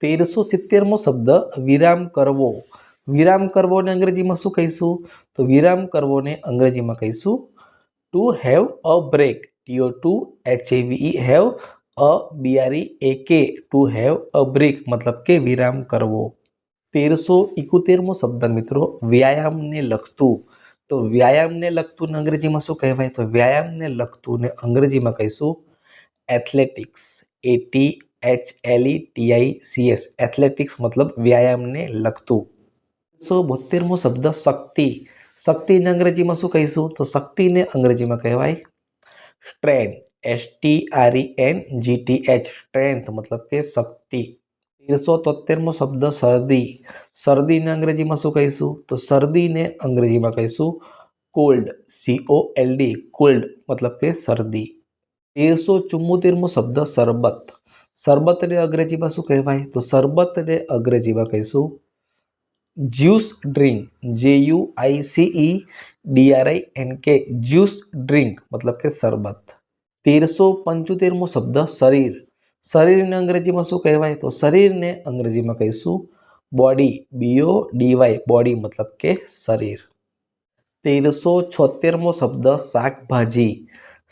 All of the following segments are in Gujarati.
1370મો શબ્દ વિરામ કરવો. વિરામ કરવોને અંગ્રેજીમાં શું કહીશું? તો વિરામ કરવોને અંગ્રેજીમાં કહીશું to have a break. TO2HAVE have a BREAK to have a break મતલબ કે વિરામ કરવો. 1371મો શબ્દ મિત્રો વ્યાયામને લગતું. તો વ્યાયામને લગતું અંગ્રેજીમાં શું કહેવાય? તો વ્યાયામને લગતું ને અંગ્રેજીમાં કહીશું એથ્લેટિક્સ. ATHLETICS એથ્લેટિક્સ મતલબ વ્યાયામને લગતું. 172મો શબ્દ શક્તિ. શક્તિને અંગ્રેજીમાં શું કહીશું? તો શક્તિને અંગ્રેજીમાં કહેવાય સ્ટ્રેન્થ. STRENGTH સ્ટ્રેન્થ મતલબ કે શક્તિ. 1373મો શબ્દ શરદી. શરદીને અંગ્રેજીમાં શું કહીશું? તો શરદીને અંગ્રેજીમાં કહીશું કોલ્ડ. COLD કોલ્ડ મતલબ કે શરદી. 1374મો શબ્દ શરબત. શરબતને અંગ્રેજીમાં શું કહેવાય? તો શરબતને અંગ્રેજીમાં કહીશું juice drink. JUICE juice drink મતલબ કે શરબત. 1375મો શબ્દ શરીર. શરીરને અંગ્રેજીમાં શું કહેવાય? તો શરીરને અંગ્રેજીમાં કહીશું બોડી. BODY બોડી મતલબ કે શરીર. 1376મો શબ્દ શાકભાજી.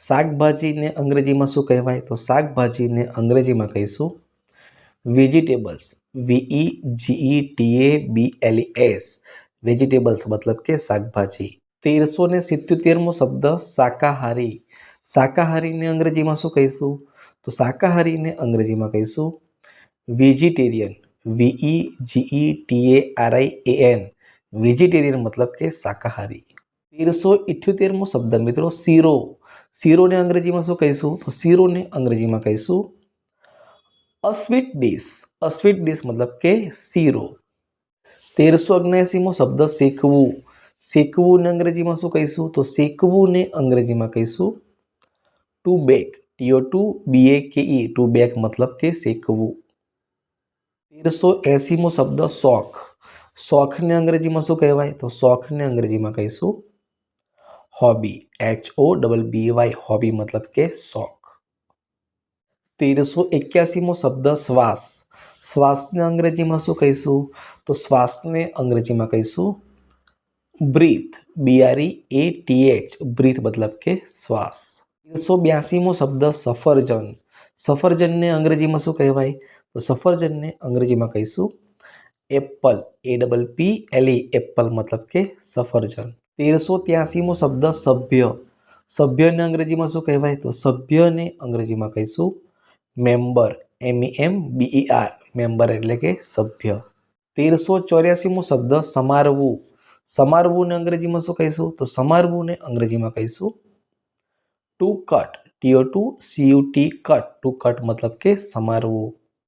શાકભાજીને અંગ્રેજીમાં શું કહેવાય? તો શાકભાજીને અંગ્રેજીમાં કહીશું વેજીટેબલ્સ. VEGETABLES વેજીટેબલ્સ મતલબ કે શાકભાજી. 1377મો શબ્દ શાકાહારી. શાકાહારીને અંગ્રેજીમાં શું કહીશું? તો શાકાહારીને અંગ્રેજીમાં કહીશું વેજીટેરિયન. VEGETARIAN વેજીટેરિયન મતલબ કે શાકાહારી. 1378મો શબ્દ મિત્રો શીરો. શીરોને અંગ્રેજીમાં શું કહીશું? તો શીરોને અંગ્રેજીમાં કહીશું અ સ્વીટ ડિશ. અ સ્વીટ ડિશ મતલબ કે શીરો. 1379મો શબ્દ શેકવું. શેકવુંને અંગ્રેજીમાં શું કહીશું? તો શેકવુંને અંગ્રેજીમાં કહીશું to back. TO2BAKE to back મતલબ કે શેકવું. 1380મો શબ્દ શોખ. શોખને અંગ્રેજીમાં શું કહેવાય? તો શોખને અંગ્રેજીમાં કહીશું હોબી. HOBBY હોબી મતલબ કે શોખ. 1381મો શબ્દ શ્વાસ. શ્વાસને અંગ્રેજીમાં શું કહીશું? તો શ્વાસને અંગ્રેજીમાં કહીશું બ્રીથ. BREATH બ્રીથ મતલબ કે શ્વાસ. 1382મો શબ્દ સફરજન. સફરજનને અંગ્રેજીમાં શું કહેવાય? તો સફરજનને અંગ્રેજીમાં કહીશું એપલ. APPLE એપલ મતલબ કે સફરજન. 1383મો શબ્દ સભ્ય. સભ્યને અંગ્રેજીમાં શું કહેવાય? તો સભ્યને અંગ્રેજીમાં કહીશું મેમ્બર. MEMBER મેમ્બર એટલે કે સભ્ય. 1384મો શબ્દ સમારવું. સમારવુંને અંગ્રેજીમાં શું કહીશું? તો સમારવુંને અંગ્રેજીમાં કહીશું to cut. TO2CUT cut. To cut મતલબ કે સમારવું.